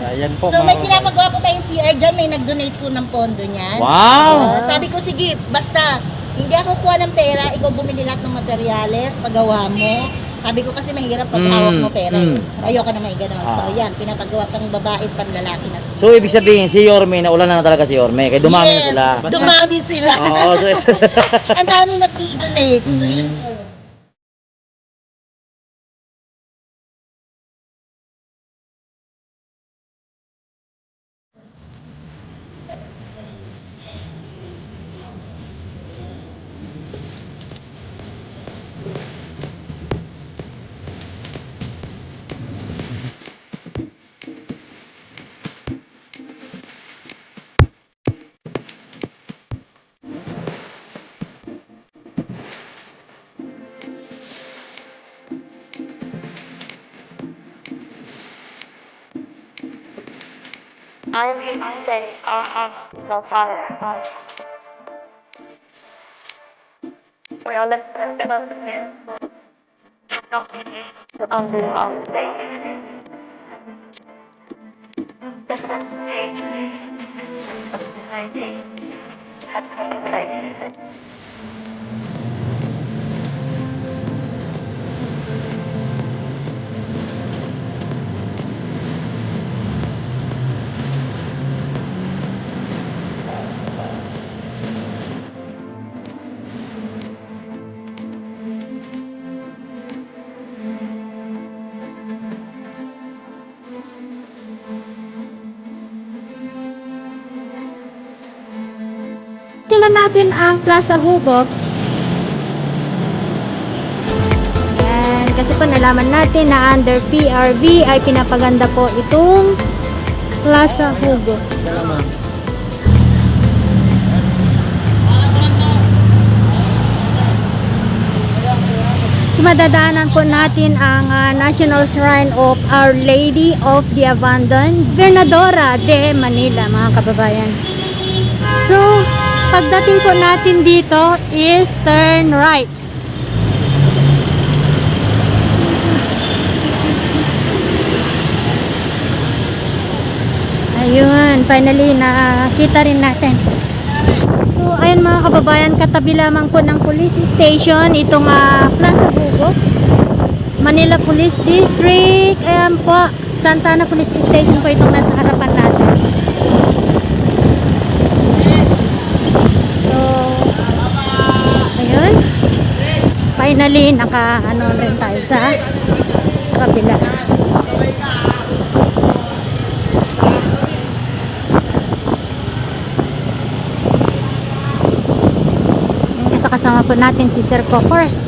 Ayan po. So may pinapagawa po tayong CR dyan, may nag-donate po ng pondo niyan. Wow! Sabi ko, sige, basta hindi ako kuha ng pera, ikaw bumili lahat ng materyales, pagawa mo. Sabi ko kasi mahirap pag hawak mo pera. Ayoko na may gano'n. So yan, pinapagawa pang babae at pang lalaki na sila. So, ibig sabihin, si Yorme, naulan na talaga si Yorme. Kaya dumami na sila. Dumami sila. Oo, so, Ang dami nag-donate. I'm here to say, no fire. We all live in the here. On the stage. Kailan natin ang Plaza Hubog? Yan, kasi po nalaman natin na under PRV ay pinapaganda po itong Plaza Hubog. So madadaanan po natin ang National Shrine of Our Lady of the Abandoned, Bernadora de Manila, mga kababayan. So, pagdating po natin dito is turn right. Ayun, finally nakita rin natin. So, ayun mga kababayan, katabi lamang po ng police station itong Plaza Hubog, Manila Police District. Ayan po, Santa Ana Police Station po itong nasa harapan natin. Finally, naka-ano rin tayo sa kabila. Kasama po natin si Sir Cocors.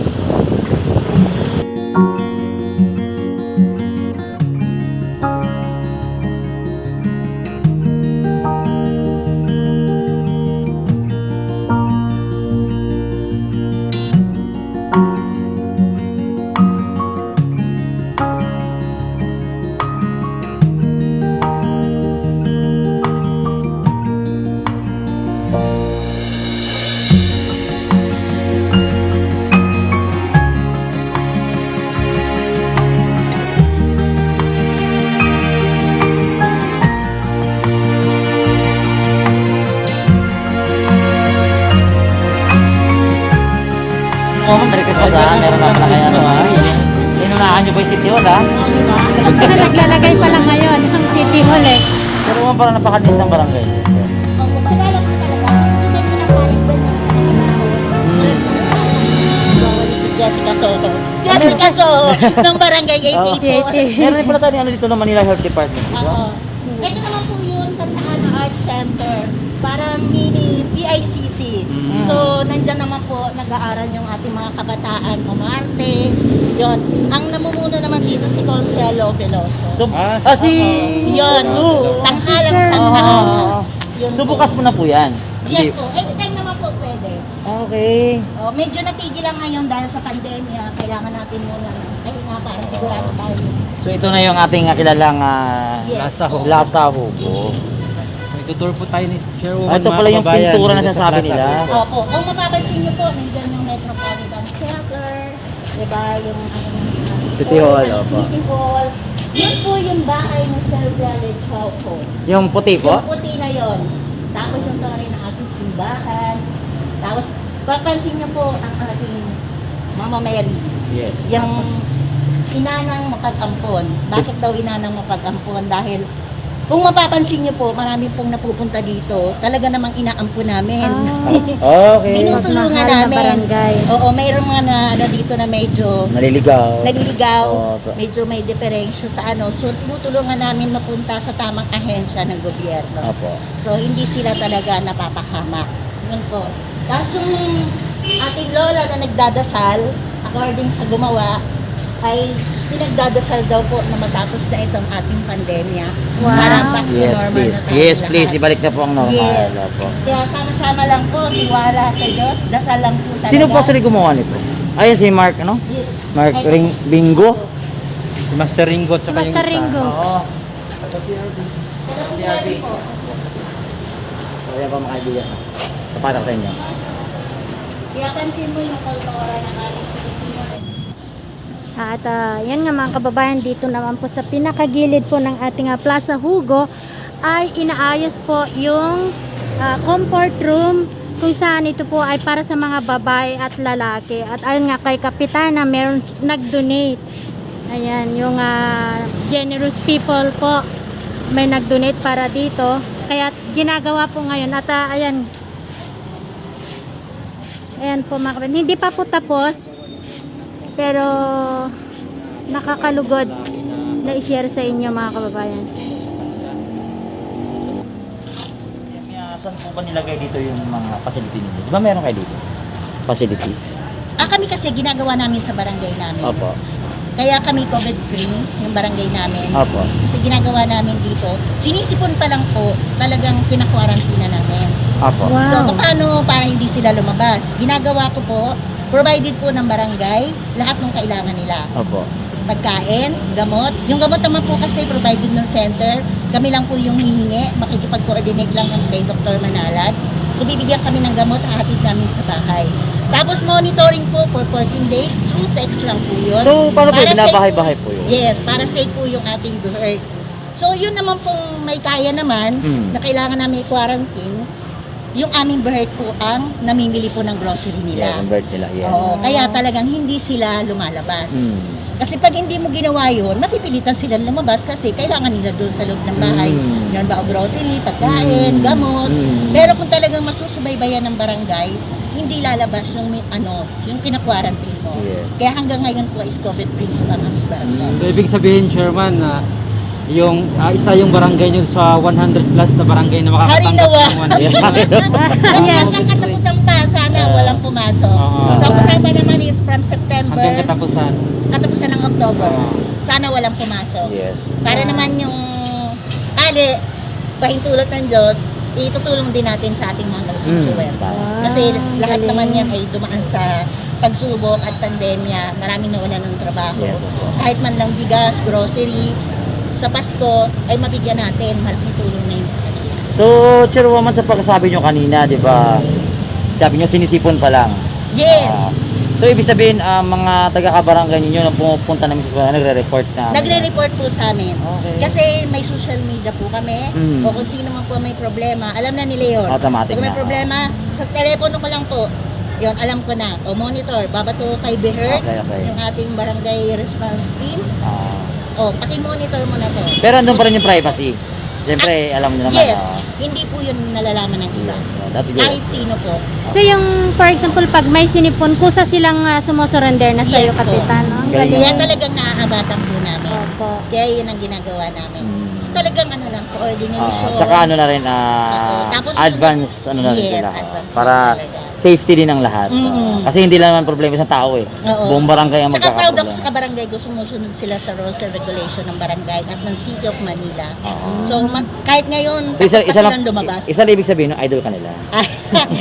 Merry Christmas ha. Meron naman na kayo inunahan nyo po yung City Hall ha. Naglalagay pa lang ngayon ang City Hall eh. Pero naman parang napakadis ng barangay. Jessica Soto. Jessica Soto ng Barangay 884. Meron din pala tayo dito ng Manila Health Department. Oo. Ito naman po yun, Santa Ana Arts Center. Parang mini PICC. So, nandyan naman po nag-aaral yung ating mga kabataan, umarte. Yun. Ang namumuno naman dito si Consuelo Veloso. So, si... Yun. Sanghalang sanghalang. So, bukas mo na po yan? Yes po. Anytime naman po pwede. Okay. Medyo natigil lang ngayon dahil sa pandemya. Kailangan natin muna. Ay nga, para sigurado tayo. So, ito na yung ating kilalang Yes. Lasa Hubog. Itutur po tayo ni Chairwoman. Ito pala yung pintura na sinasabi nila. Opo. Kung mapapansin niyo po, nandiyan yung Metropolitan Theater. Diba? Yung City Hall, opo. City Hall. Yun po yung bahay ng Sir Violet Chow po. Yung puti po? Yung puti na yon. Tapos yung tori ng ating simbahan. Tapos, papansin niyo po ang ating Mama Mary. Yes. Yung inanang mapag-ampon. Bakit daw inanang mapag-ampon? Dahil kung mapapansin niyo po, marami pong napupunta dito. Talaga namang inaampon namin. Okay. Tinutulungan Mahal na namin. barangay. Oo, mayroong mga na dito na medyo naliligaw, Oo. medyo may diferensya sa ano. So, tinutulungan namin mapunta sa tamang ahensya ng gobyerno. Opo. So, hindi sila talaga napapahamak. Yun po. Kaso ating lola na nagdadasal, according sa gumawa, ay pinagdadasal daw po na matapos na itong ating pandemya. Wow. Parang back to Yes, normal please. na tayo Yes, lahat. please. Ibalik na po ang normal. Yes. Opo. Kaya sama-sama lang po, tiwala sa Diyos, dasal lang po talaga. Sino po actually gumawa nito? Ayun si Mark, ano? Yes. Mark Ay, Bingo? Si Master Ringo at saka yung Master isa. Ringo. Oo. Taga-PRD po. So, yan po mga kaibigan. Sapatak sa inyo. Kaya pansin mo yung kultura ng ating Pilipino. At yan nga mga kababayan, dito naman po sa pinakagilid po ng ating Plaza Hugo ay inaayos po yung comfort room kung saan ito po ay para sa mga babae at lalaki. At ayon nga kay Kapitana, meron nag-donate. Ayan, yung generous people po may nag-donate para dito. Kaya ginagawa po ngayon at ayan. Ayan po mga kababayan. Hindi pa po tapos. Pero nakakalugod na i-share sa inyo mga kababayan. Saan po ba nilagay dito yung mga facility nito? Di ba meron kayo dito? Facilities? Kami kasi ginagawa namin sa barangay namin. Opo. Kaya kami COVID-free, yung barangay namin. Opo. Kasi ginagawa namin dito, sinisipon pa lang po, talagang pinakwarantina namin. Opo. Wow. So, paano para hindi sila lumabas? Ginagawa ko po, provided po ng barangay, lahat ng kailangan nila. Opo. Pagkain, gamot. Yung gamot naman po kasi provided ng center, kami lang po yung hihingi, makikipag-coordinate lang kay Dr. Manalad. So, bibigyan kami ng gamot, hahatid namin sa bahay. Tapos monitoring po for 14 days, through text lang po yun. So, paano po? Para Binabahay-bahay safe po yun? Yes, para safe po yung ating birth. So, yun naman pong may kaya naman, na kailangan namin i-quarantine, yung aming birth po ang namimili po ng grocery nila. Yeah, convert nila. Yes. Oo, kaya talagang hindi sila lumalabas. Mm. Kasi pag hindi mo ginawa yun, mapipilitan sila lumabas kasi kailangan nila doon sa loob ng bahay. Yan ba o grocery, pagkain, gamot. Pero kung talagang masusubaybayan ng barangay, hindi lalabas yung yung pinakwarantine mo. Yes. Kaya hanggang ngayon po is COVID-free po ang aming barangay. So, ibig sabihin, Chairman, na yung isa yung barangay nyo sa 100 plus na barangay na makakatanggap Harinawa. ng 1 Yes. Ang katapusan pa, sana walang pumasok. Oo. So, ang kasama naman is from September, hanggang katapusan. katapusan ng October. Oo. Sana walang pumasok. Yes. Para naman yung pahintulot ng Diyos, itutulong din natin sa ating mga nagsusuwerte. Tama. Kasi lahat galing. naman yan ay dumaan sa pagsubok at pandemya. Maraming nawalan ng trabaho. Yes, opo. Kahit man lang bigas, grocery, sa Pasko ay mabigyan natin. Malaking tulong na yun sa kanila. So, Chairwoman, sa pagkasabi nyo kanina, di ba, sabi nyo sinisipon pa lang. Yes! So, ibig sabihin, mga taga-kabarangay ninyo na pumupunta namin sa nagre-report na. Nagre-report po sa amin. Okay. Kasi may social media po kami. Mm. O kung sino man po may problema, alam na nila yun. Automatic Kung may na. problema, sa telepono ko lang po. Yun, alam ko na. O monitor, babato kay Behert, Okay. yung ating barangay response team. Ah. O, paki-monitor mo na to. Pero andun pa rin yung privacy. Siyempre, alam nyo naman. Yes, hindi po yun nalalaman ng iba. Yes, that's good. Kahit sino po. So yung, for example, pag may sinipon, kusa silang sumusurrender na sa'yo, Yes po. Kapitan. No? Ang Galing. Kaya galing. talagang naaabatan po namin. Opo. Kaya yun ang ginagawa namin. Talagang coordination. Tsaka ano na rin, Tapos advance, ano na rin yes, sila. advance Para talaga. safety din ng lahat. Kasi hindi lang naman problema sa tao eh. Oo. Buong barangay ang Tsaka proud ako magkakaproblema. sa kabarangay ko, sumusunod sila sa rules and regulation ng barangay at ng City of Manila. Oo. So, kahit ngayon, So, isa silang lang lumabas. isa lang ibig sabihin, no, idol ka nila.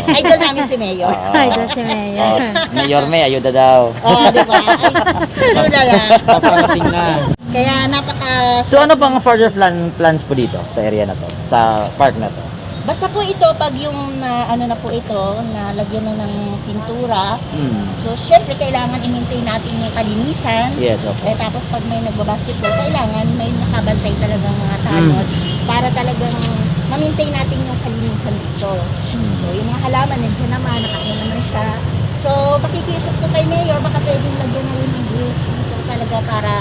Idol namin si Mayor. Ay, doon si Mayor. Mayor May, ayuda daw. Oo, di ba? Ay, tulala. Paparating na. Kaya napaka... So ano pang further plans po dito sa area na to? Sa park na to? Basta po ito, pag yung ano na po ito, nalagyan na ng pintura, so syempre kailangan i-maintain natin yung kalinisan. Yes, opo. Tapos pag may nagbabasketball, kailangan may nakabantay talagang mga tanod para talagang ma-maintain natin yung kalinisan dito. So yung mga halaman, nandiyan naman, nakain naman siya. So pakikiusap ko kay Mayor, baka pwedeng lagyan na rin ng grills dito talaga para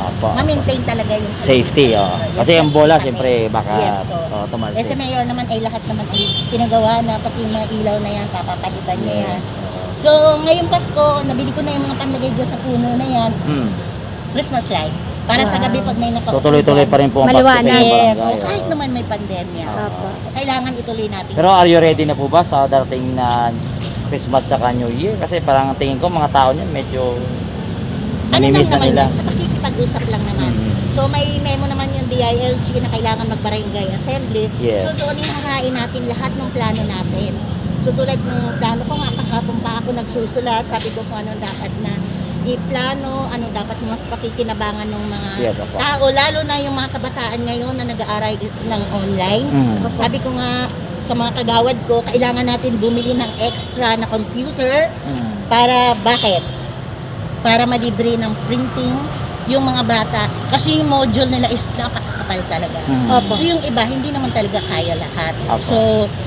Opo. ma-maintain talaga yung Safety, oh. Kasi yung bola, siyempre, baka Yes, po. tumalsik. Kasi Mayor naman ay lahat naman ay pinagawa na, pati yung mga ilaw na yan, papapalitan niya yan. So, ngayong Pasko, nabili ko na yung mga panlagay dyan sa puno na yan, Christmas light. Para sa gabi pag may So tuloy-tuloy pa rin po ang Pasko sa Maliwanag. inyong Yes, barangay. so, kahit naman may pandemya. Opo. Kailangan ituloy natin. Pero are you ready na po ba sa darating na Christmas at New Year? Kasi parang tingin ko mga tao niyan medyo Ano lang namimiss na naman nila. yan, sa pakikipag-usap lang naman. So may memo naman yung DILG na kailangan mag-barangay assembly. Yes. So doon ihahain natin lahat ng plano natin. So tulad ng plano ko nga, kahapon pa ako nagsusulat, sabi ko kung anong dapat na i-plano, ano dapat mas pakikinabangan ng mga Yes, opo. tao, lalo na yung mga kabataan ngayon na nag-aaral ng online. Sabi ko nga sa mga kagawad ko, kailangan natin bumili ng extra na computer para bakit? Para malibre ng printing yung mga bata. Kasi yung module nila is napakakapal talaga. Opo. So yung iba, hindi naman talaga kaya lahat. Opo. So,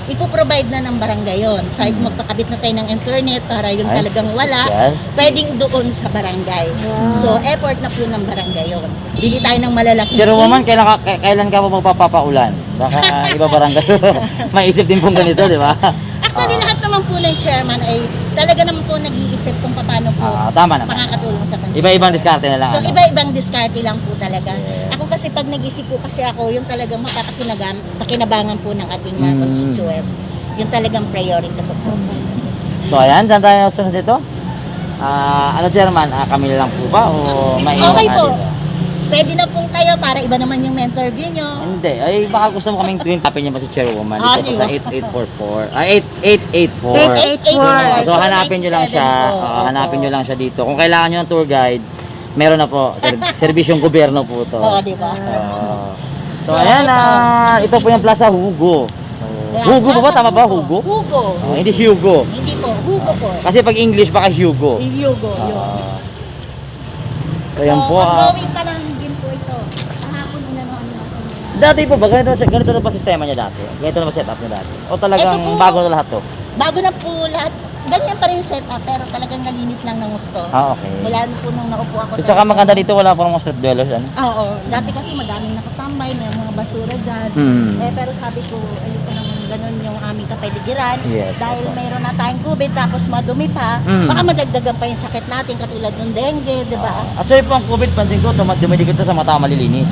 ipoprovide na ng barangay yun. Kahit magpakabit na tayo ng internet para yung Ay, talagang wala, sosyal. pwedeng doon sa barangay. So, effort na po ng barangay yun. Bili tayo ng malalaking Sir Woman, kailan ka po magpapaulan? Baka iba barangay. Maisip din pong ganito, di ba? Actually, lahat naman po ng chairman ay talaga naman po nag-iisip kung paano po Tama naman. makakatulong sa kanila. Iba-ibang diskarte na lang. So, ano? iba-ibang diskarte lang po talaga. Yes. Ako kasi pag nag-isip po kasi ako, yung talagang pakinabangan po ng ating mga constituent. Yung talagang priority ko po. So ayan, saan tayo sunod dito? Ano Chairman, kami lang po ba? O may iba Okay nga po. dito? Pwede na pong kayo para iba naman yung mentor view nyo. Hindi, ay baka gusto mo kaming twin tapin niya ba si Chairwoman dito po sa 8844. 8884. 8884. So hanapin nyo lang siya. Hanapin nyo lang siya dito. Kung kailangan nyo ng tour guide, meron na po. Serbisyong gobyerno po to. Oo, di ba? So ayan, ito po yung Plaza Hugo. Hugo ba? Tama ba? Hugo? Hugo. Hindi Hugo. Hindi po, Hugo po. Kasi pag English baka Hugo. Hugo, yun. So yan po. Ongoing pa lang din po ito. Kahapon inanoan natin. Dati po ba? Ganito na ba sistema niya dati? Ganito na ba setup niya dati? O talagang Ito po. bago na lahat to? Bago na po lahat. Ganyan pa rin yung setup, pero talagang nalinis lang ng gusto. Okay. Mula na po nung naupo ako. So saka maganda dito, wala pa mga street dwellers, ano? Oo. Dati kasi madaming nakatambay, may mga basura dyan. Pero sabi ko, ayoko naman ganun yung aming kapaligiran. Yes, Dahil opo. mayroon na tayong COVID, tapos madumi pa. Baka madagdagan pa yung sakit natin, katulad ng dengue, di ba? Actually po ang COVID, pansin ko, dumidikit na sa mata malilinis.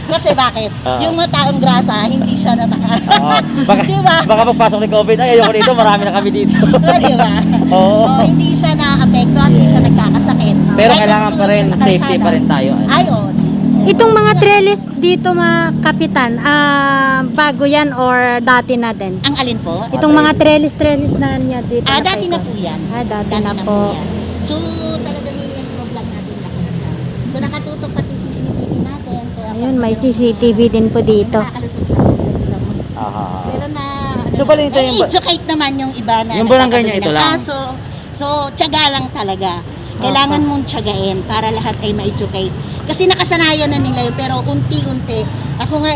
Kasi bakit? Yung mga taong grasa, hindi siya Baka, Di ba? baka pagpasok ni COVID, ay ayoko dito, marami na kami dito. Di ba? Oo. So, hindi siya na-apekto at hindi siya nagkakasakit. Pero Kahit kailangan pa rin, nasa safety kalsada. pa rin tayo. ano? Ayun. Itong mga trellis dito mga kapitan, bago yan or dati na din? Ang alin po? Itong mga trellis na niya dito. Dati na po yan. Dati na po. yan. So, talagang i-improve lang natin lahat yan. So, nakatutok pati CCTV natin. Kaya Ayun, may CCTV din po dito. nakakalusot lang. Aha. Pero na, So, bali ito yung- educate naman yung iba na Yung barangay niyo, nagpapatuloy ito ng lang? kaso. So, tiyaga lang talaga. Kailangan mong tiyagain para lahat ay ma-educate. Kasi nakasanayan na nila yun, pero unti-unti. Ako nga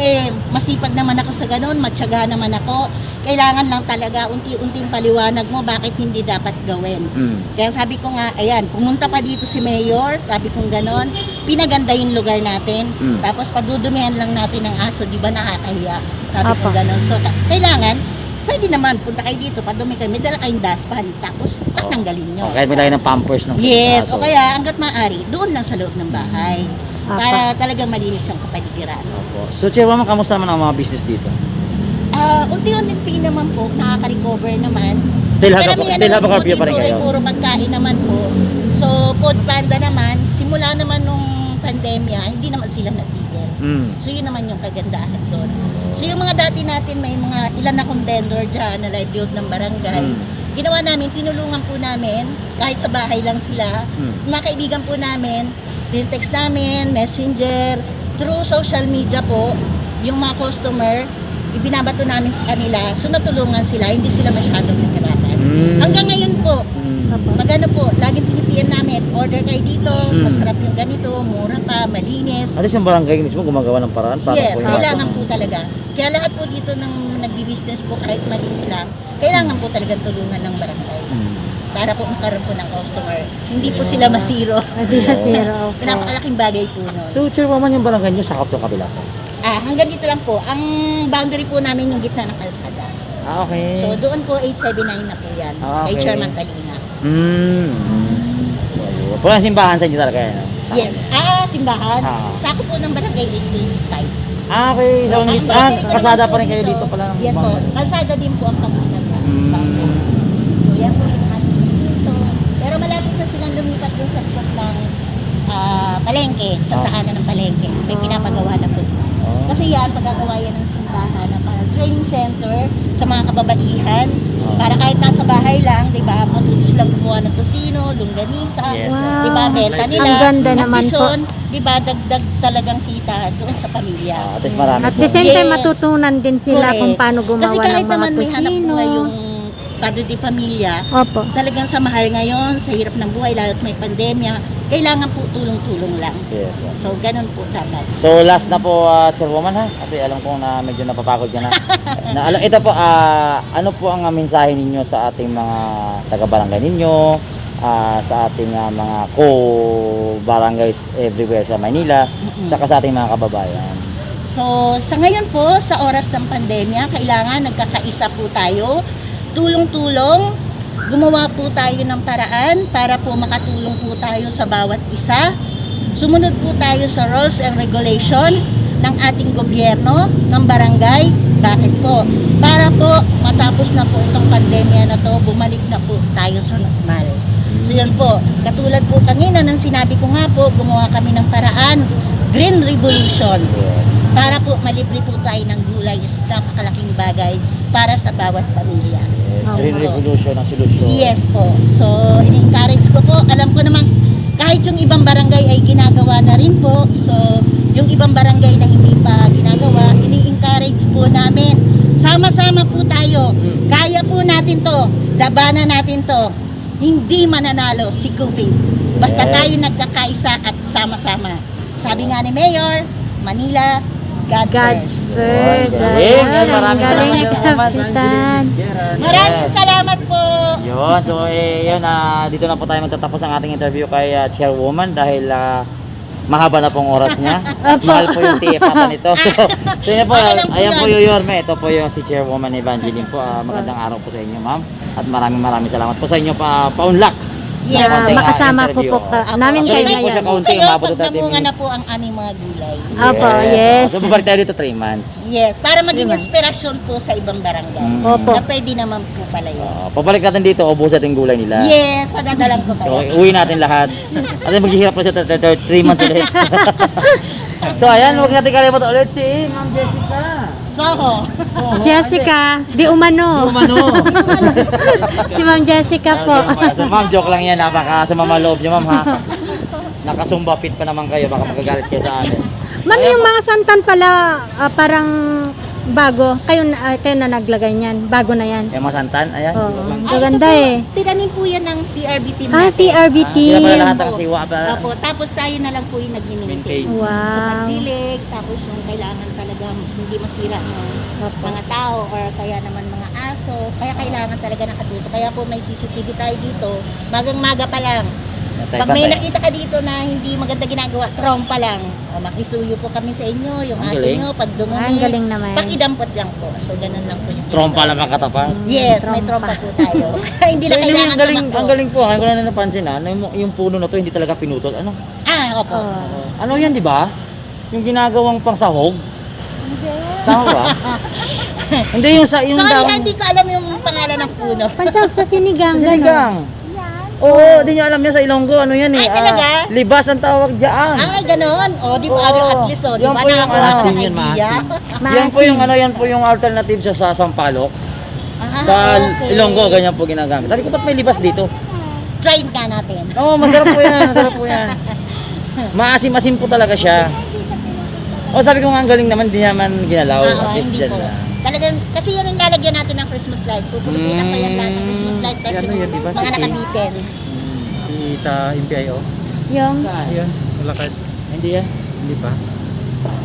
masipag naman ako sa ganun, matyaga naman ako. Kailangan lang talaga unti-unting paliwanag mo bakit hindi dapat gawin. Kaya sabi ko nga, ayan, pumunta pa dito si Mayor, sabi kong ganon, pinaganda yung lugar natin, tapos padudumihan lang natin ng aso, di ba nakakahiya? Sabi ko Apa. ganon. So, kailangan, pwede naman, punta kayo dito, padumi kayo, may dala kayong dustpan, tapos tatanggalin nyo. Kahit may lagay ng pampers ng Yes, aso. o kaya hanggat maaari, doon lang sa loob ng bahay. Para talagang malinis ang kapaligiran. Opo. So, Chairwoman, kamusta naman ang mga business dito? Unti-unti naman po, nakaka-recover naman. Still have a- Karamihan still have a naman po curfew pa rin dito ay kayo? Puro pagkain naman po. So, Food Panda naman, simula naman nung pandemya, hindi naman sila natigil. So, yun naman yung kagandahan doon. So, yung mga dati natin, may mga ilan akong vendor dyan na livelihood ng barangay. Ginawa namin, tinulungan po namin, kahit sa bahay lang sila. Mga kaibigan po namin, text namin, messenger, through social media po, yung mga customer, ibinabato namin sa kanila, so natulungan sila, hindi sila masyadong nahirapan. Hanggang ngayon po, pag ano po, laging pinipiem namin, order kayo dito, masarap yung ganito, mura pa, malinis. At least yung barangay mismo gumagawa ng paraan para Yes, po kailangan po talaga. Kaya lahat po dito ng nagbi-business po kahit maliit lang, kailangan po talagang tulungan ng barangay. Para po magkaroon po ng customer. Hindi po sila masiro. Hindi na zero. Napakalaking bagay po nun. So, chairwoman, yung barangay nyo, sakop yung kabila po. Hanggang dito lang po. Ang boundary po namin yung gitna ng kalsada. Okay. So doon po 879 na po yan. Kay Okay. Chairman Talina. So, yun. Puro ang simbahan sa inyo talaga yan. Yes. Simbahan. Ah. Sa ako po ng barangay 885. Okay. So, kasada pa rin kayo dito pala. Yes po. Kalsada din po ang kamusta. Yan po yung ating dito. Pero malapit na silang lumipat doon sa likod ng palengke. Sa daanan ng palengke. May pinapagawa na po. Kasi yan, pagkagawa yan ng simbahan na parang training center sa mga kababaihan. Para kahit nasa bahay lang, di ba, matuto silang gumawa ng tosino, longganisa, Yes. di ba, benta nila. Ang ganda naman po. Di ba, dagdag talagang kita doon sa pamilya. At least marami At po. the same time, Yes. matutunan din sila Correct. kung paano gumawa Kasi kahit ng mga naman may hanap tusino. buhay yung padre de pamilya, Opo. talagang sa mahal ngayon, sa hirap ng buhay, lalo't may pandemya, kailangan po tulong-tulong lang. Yes. So, ganun po dapat. So, last na po, chairwoman ha? Kasi alam ko na medyo napapagod ka na. Ito po, ano po ang mensahe ninyo sa ating mga taga-barangay ninyo, sa ating mga co-barangays everywhere sa Maynila, tsaka sa ating mga kababayan? So, sa ngayon po, sa oras ng pandemya, kailangan nagkakaisa po tayo, tulong-tulong, gumawa po tayo ng paraan para po makatulong po tayo sa bawat isa. Sumunod po tayo sa rules and regulation ng ating gobyerno, ng barangay. Bakit po? Para po matapos na po itong pandemya na to, bumalik na po tayo sa normal. So yun po, katulad po kanina ng sinabi ko nga po, gumawa kami ng paraan, Green Revolution. Yes. Para po malibre po tayo ng gulay, is napakalaking bagay para sa bawat pamilya. Green Revolution ang solusyon. Yes po. So, ini-encourage ko po. Alam ko naman, kahit yung ibang barangay ay ginagawa na rin po. So, yung ibang barangay na hindi pa ginagawa, ini-encourage po namin. Sama-sama po tayo. Kaya po natin to. Labanan natin to. Hindi mananalo si COVID. Basta Yes. tayo nagkakaisa at sama-sama. Sabi nga ni Mayor, Manila, God God first. first. Galing. Ayan, ang Maraming galing ni salamat, Kapitan. Maraming salamat po. Yun, so yun, dito na po tayo magtatapos ang ating interview kay Chairwoman dahil mahaba na pong oras niya. Mahal po yung tiipatan nito. So, yun po, Okay lang po ayan po yan. yung Yorme. Ito po yung si Chairwoman Evangeline po. Magandang araw po sa inyo, ma'am. At maraming salamat po sa inyo paunlak. Yes. Na makasama ko po namin kayo Actually, po siya ngayon. kaunti, Kayo, umabot pag ng 30 namunga na minutes. po ang aming mga gulay. Opo, yes. So, babalik tayo dito 3 months. Yes, para maging 3 months. inspirasyon po sa ibang barangay. Opo. Na pwede naman po pala yun. Pabalik natin dito, ubos natin gulay nila. Yes, padadalan ko kayo. Okay, uwi natin lahat. At maghihirap pa siya 3 months ulit. So ayan, huwag natin kalimutan ulit si Ma'am Jessica. Soho. Jessica, di umano. Umano. Si Ma'am Jessica po. So, ma'am, joke lang yan ha. Baka sumama loob nyo, ma'am ha. Nakasumba fit pa naman kayo. Baka magagalit kayo sa atin. Ma'am, yung mga santan pala parang bago. Kayo na naglagay niyan. Bago na yan. Yung mga santan, ayan. Oo. Ay, Gaganda ito po, eh. Tinanin po yan ng PRB team Ah, natin. PRBT. Kaya pala lahat ng siwa pa. Opo, tapos tayo na lang po yung nag-maintain. Sa Wow. pagdilig, tapos yung kailangan talaga hindi masira ng mga tao or kaya naman mga aso. Kaya kailangan talaga nakatuto. Kaya po may CCTV tayo dito. Magang-maga pa lang. Pag may nakita ka dito na hindi maganda ginagawa, trompa lang. O, makisuyo po kami sa inyo, yung Ang aso galing. nyo, pag dumumi. Ang galing naman. Pakidampot lang po. So, ganun lang po yung Trompa lang ang katapat. Yes, may trompa po tayo. Hindi So, na kailangan ang galing, tumakbo. ang galing po. Ang ko na napansin ha. Yung puno na to hindi talaga pinutol. Ano? Opo. Ano yan, di ba? Yung ginagawang pangsahog. Tama ba? Hindi yung yung Sorry, hindi ko alam yung pangalan ng puno. Pansahog sa sinigang. Sa ganon. sinigang. Oo, di nyo alam yan sa Ilonggo. Ano yan eh? Ay, talaga? Libas ang tawag dyan. Ay, ganon. O, di ba? Oo. At least, o, di Yan ba? po yung Nakakuha ano. ka ng Yun, idea. Yan po yung yan po yung alternative sa Sampaloc. Sa Okay. Ilonggo, ganyan po ginagamit. Sabi ko, ba't may libas dito? Try ka natin. Oo, masarap po yan. Masarap po yan. Maasim-asim po talaga siya. O sabi ko nga ang galing naman, di naman ginalaw. At least Hindi dyan po. na. Talagang, kasi yun ang lalagyan natin ng Christmas light. Pupulutan pa yan lahat ng Christmas light. Tapos Ano yan, di ba? mga nakamitin. Sa MPIO. Yung Ayun, wala ka. Hindi yan. Hindi pa.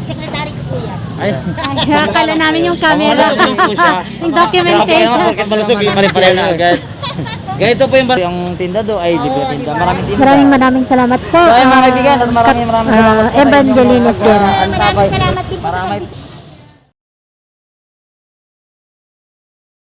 Sekretary ko po yan. Ay, ay, akala namin yung camera. Malusog po siya. Yung documentation. Bakit malusog? Pare-pareho na agad. Ganito po yung tinda do ay libre tinda. Maraming tinda. Maraming salamat po. So, ayun mga kaibigan, at maraming salamat sa inyo. Evangelina Esguera. Ang Maraming tapay. salamat din po sa Para may pagbisita.